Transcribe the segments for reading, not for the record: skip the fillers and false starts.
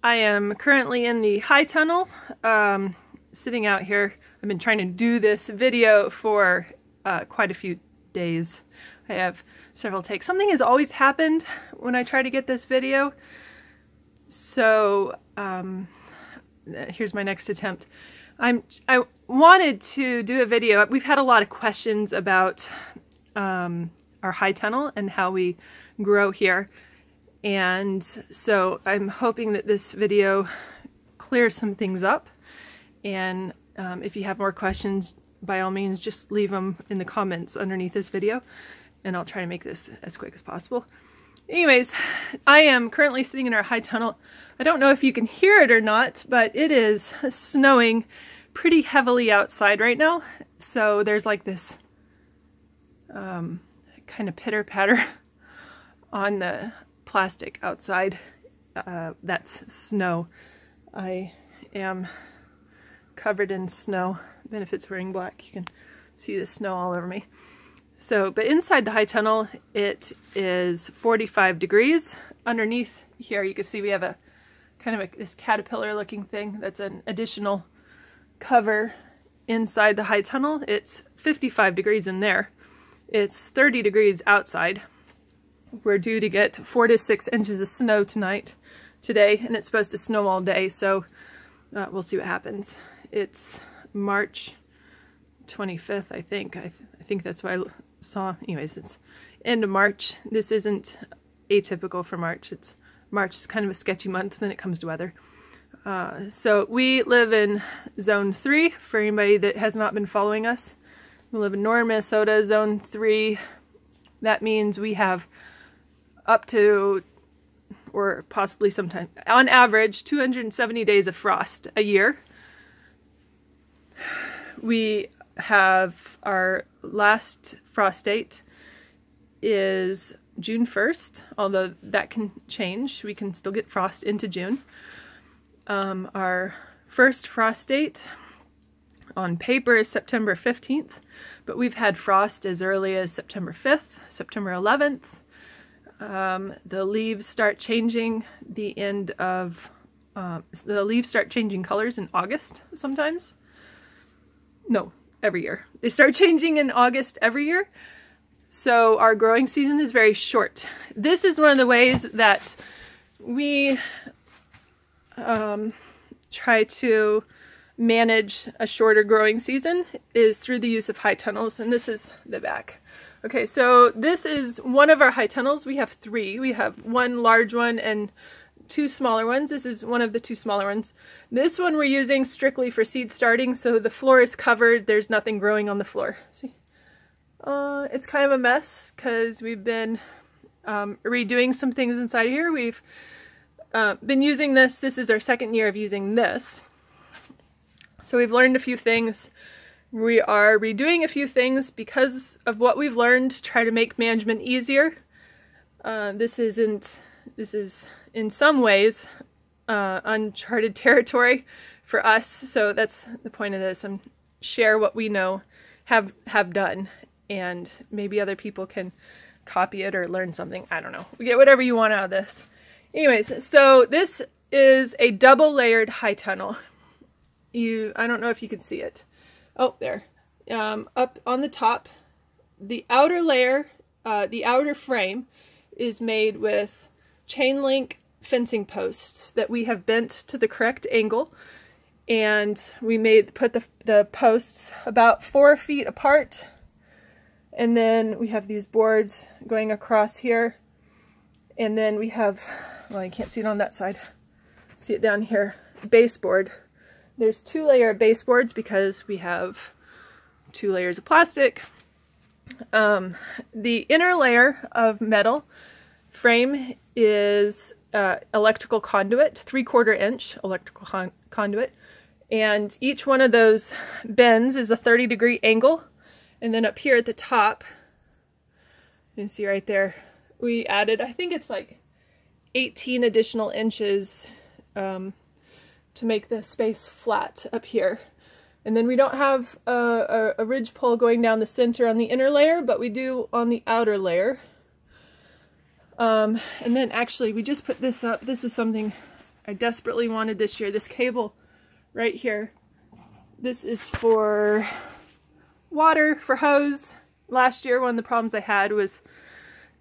I am currently in the high tunnel, sitting out here. I've been trying to do this video for quite a few days. I have several takes. Something has always happened when I try to get this video. So here's my next attempt. I wanted to do a video. We've had a lot of questions about our high tunnel and how we grow here. And so I'm hoping that this video clears some things up. And if you have more questions, by all means, just leave them in the comments underneath this video, and I'll try to make this as quick as possible. Anyways, I am currently sitting in our high tunnel. I don't know if you can hear it or not, but it is snowing pretty heavily outside right now. So there's like this kind of pitter-patter on the plastic outside. That's snow. I am covered in snow. Even if it's wearing black, you can see the snow all over me. So, but inside the high tunnel, it is 45 degrees. Underneath here, you can see we have a kind of this caterpillar looking thing. That's an additional cover inside the high tunnel. It's 55 degrees in there. It's 30 degrees outside. We're due to get 4 to 6 inches of snow today, and it's supposed to snow all day, so we'll see what happens. It's March 25th, I think. I think that's what I saw. Anyways, it's end of March. This isn't atypical for March. March is kind of a sketchy month when it comes to weather. So we live in Zone 3, for anybody that has not been following us. We live in Northern Minnesota, Zone 3. That means we have up to, or possibly sometime, on average, 270 days of frost a year. We have our last frost date is June 1st, although that can change. We can still get frost into June. Our first frost date on paper is September 15th, but we've had frost as early as September 5th, September 11th. The leaves start changing the leaves start changing colors in August sometimes. No, every year. They start changing in August every year. So our growing season is very short. This is one of the ways that we try to manage a shorter growing season, is through the use of high tunnels, and this is the back. Okay, so this is one of our high tunnels. We have 3. We have one large one and 2 smaller ones. This is one of the 2 smaller ones. This one we're using strictly for seed starting, so the floor is covered. There's nothing growing on the floor. See? It's kind of a mess because we've been redoing some things inside here. We've been using this. This is our 2nd year of using this. So we've learned a few things. We are redoing a few things because of what we've learned to try to make management easier. This is in some ways uncharted territory for us, so that's the point of this, and share what we know, have done, and maybe other people can copy it or learn something. I don't know. We get whatever you want out of this. Anyways, so this is a double layered high tunnel. I don't know if you can see it. Oh, there. Up on the top, the outer layer, the outer frame is made with chain link fencing posts that we have bent to the correct angle, and we put the posts about 4 feet apart, and then we have these boards going across here, and then we have, well, you can't see it on that side, see it down here, baseboard. There's 2 layer baseboards because we have 2 layers of plastic. The inner layer of metal frame is electrical conduit, 3/4 inch electrical conduit, and each one of those bends is a 30-degree angle. And then up here at the top, you can see right there, we added, I think it's like 18 additional inches to make the space flat up here. And then we don't have a ridge pole going down the center on the inner layer, but we do on the outer layer. And then actually we just put this up. This was something I desperately wanted this year. This cable right here, this is for water, for hose. Last year, one of the problems I had was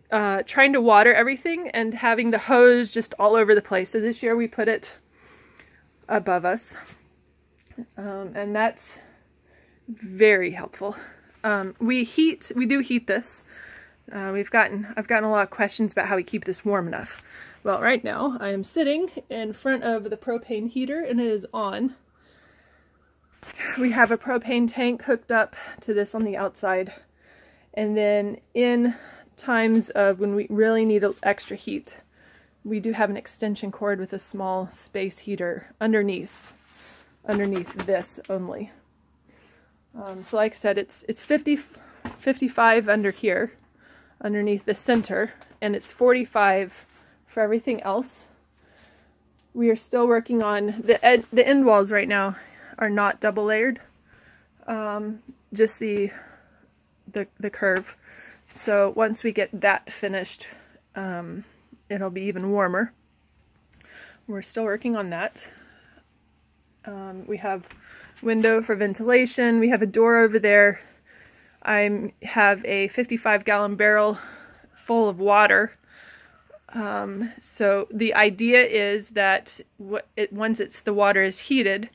trying to water everything and having the hose just all over the place. So this year we put it above us, and that's very helpful. We do heat this. I've gotten a lot of questions about how we keep this warm enough. Well, right now I am sitting in front of the propane heater and it is on. We have a propane tank hooked up to this on the outside, and then in times of when we really need extra heat, we do have an extension cord with a small space heater underneath this only. So like I said, it's 55 under here, underneath the center, and it's 45 for everything else. We are still working on the end walls right now are not double layered, just the curve. So once we get that finished, it'll be even warmer. We're still working on that. We have window for ventilation. We have a door over there. I have a 55-gallon barrel full of water. So the idea is that once the water is heated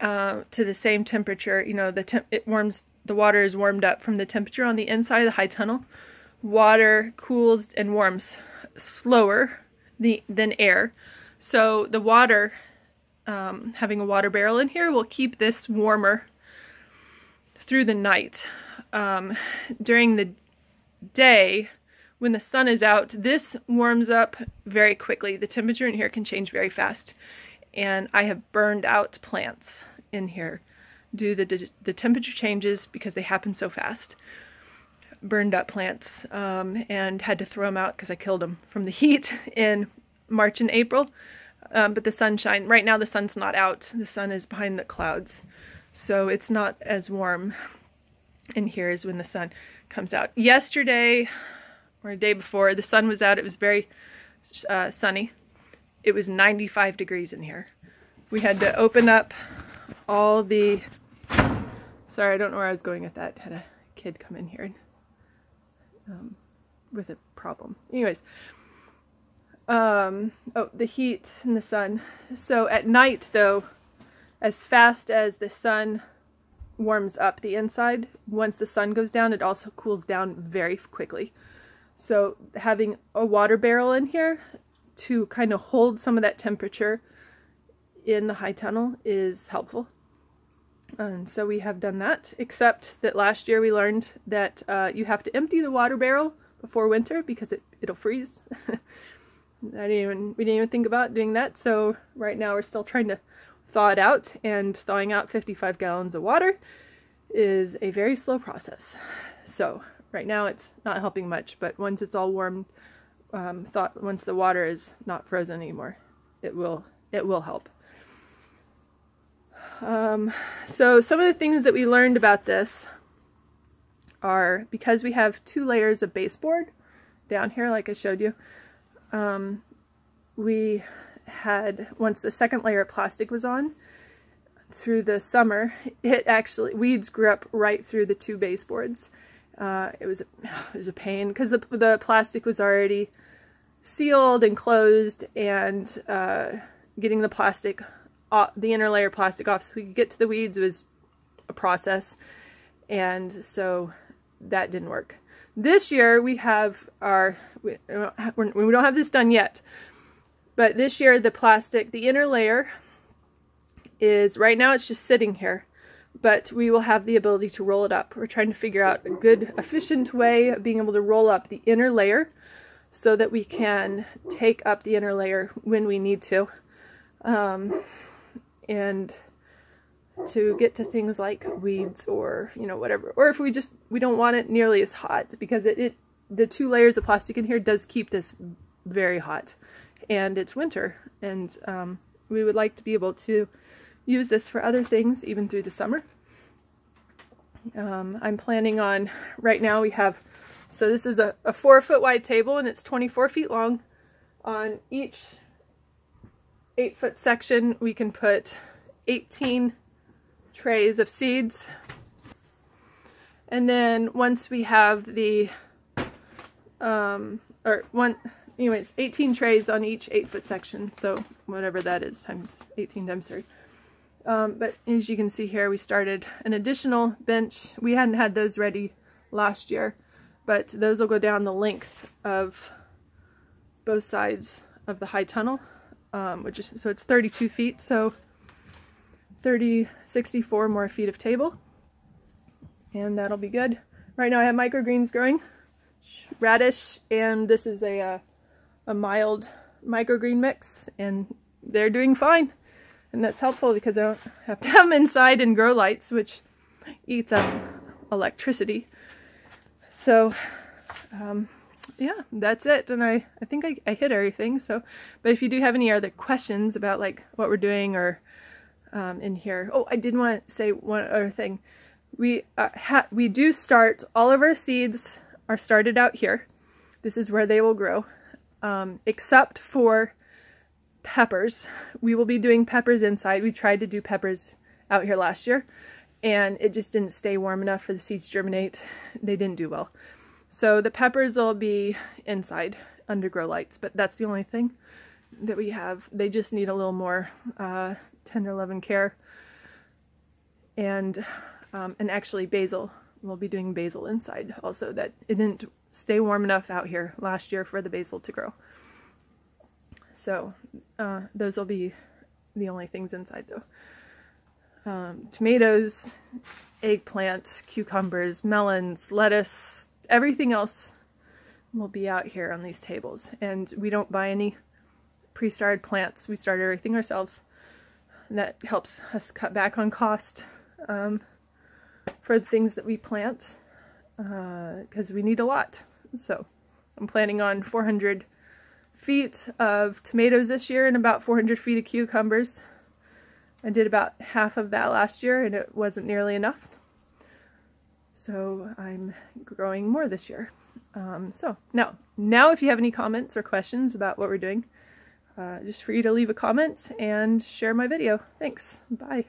to the same temperature, you know, the water is warmed up from the temperature on the inside of the high tunnel. Water cools and warms slower than air. So the water, having a water barrel in here will keep this warmer through the night. During the day, when the sun is out, this warms up very quickly. The temperature in here can change very fast. And I have burned out plants in here due to the temperature changes because they happen so fast. Burned up plants and had to throw them out because I killed them from the heat in March and April. But the sunshine, right now the sun's not out. The sun is behind the clouds. So it's not as warm in here as when the sun comes out. Yesterday, or the day before, the sun was out. It was very sunny. It was 95 degrees in here. We had to open up all the... Sorry, I don't know where I was going with that. Had a kid come in here with a problem. Anyways, oh, the heat and the sun. So at night, though, as fast as the sun warms up the inside, once the sun goes down, it also cools down very quickly. So having a water barrel in here to kind of hold some of that temperature in the high tunnel is helpful. And so we have done that, except that last year we learned that you have to empty the water barrel before winter because it'll freeze. We didn't even think about doing that. So right now we're still trying to thaw it out, and thawing out 55 gallons of water is a very slow process. So right now it's not helping much, but once it's all warmed, once the water is not frozen anymore, it will help. So some of the things that we learned about this are, because we have 2 layers of baseboard down here, like I showed you, we had, once the second layer of plastic was on, through the summer, weeds grew up right through the 2 baseboards. It was a pain because the plastic was already sealed and closed, and getting the plastic off, the inner layer plastic off so we could get to the weeds was a process, and so that didn't work. This year we have we don't have this done yet, but this year the inner layer is, right now it's just sitting here, but we will have the ability to roll it up. We're trying to figure out a good, efficient way of being able to roll up the inner layer so that we can take up the inner layer when we need to. And to get to things like weeds or, you know, whatever. Or if we don't want it nearly as hot, because the 2 layers of plastic in here does keep this very hot. And it's winter, and we would like to be able to use this for other things even through the summer. I'm planning on, right now we have, so this is a 4-foot wide table and it's 24 feet long. On each 8-foot section, we can put 18 trays of seeds. And then once we have the, anyways, 18 trays on each 8-foot section, so whatever that is, times 18 times 3. But as you can see here, we started an additional bench. We hadn't had those ready last year, but those will go down the length of both sides of the high tunnel, so it's 32 feet, so 64 more feet of table, and that'll be good. Right now I have microgreens growing, radish, and this is a mild microgreen mix, and they're doing fine. And that's helpful because I don't have to have them inside in grow lights, which eats up electricity. So, yeah, that's it. And I think I hit everything. So, but if you do have any other questions about like what we're doing or in here. Oh, I did want to say one other thing. We do start, all of our seeds are started out here. This is where they will grow, except for peppers. We will be doing peppers inside. We tried to do peppers out here last year, and it just didn't stay warm enough for the seeds to germinate. They didn't do well. So the peppers will be inside under grow lights, but that's the only thing that we have. They just need a little more tender love and care. And actually basil, we'll be doing basil inside also. That it didn't stay warm enough out here last year for the basil to grow. So those will be the only things inside though. Tomatoes, eggplant, cucumbers, melons, lettuce, everything else will be out here on these tables. And we don't buy any pre-started plants. We start everything ourselves. And that helps us cut back on cost for the things that we plant, because we need a lot. So I'm planning on 400 feet of tomatoes this year and about 400 feet of cucumbers. I did about half of that last year and it wasn't nearly enough. So I'm growing more this year. So now if you have any comments or questions about what we're doing, just for you to leave a comment and share my video. Thanks. Bye.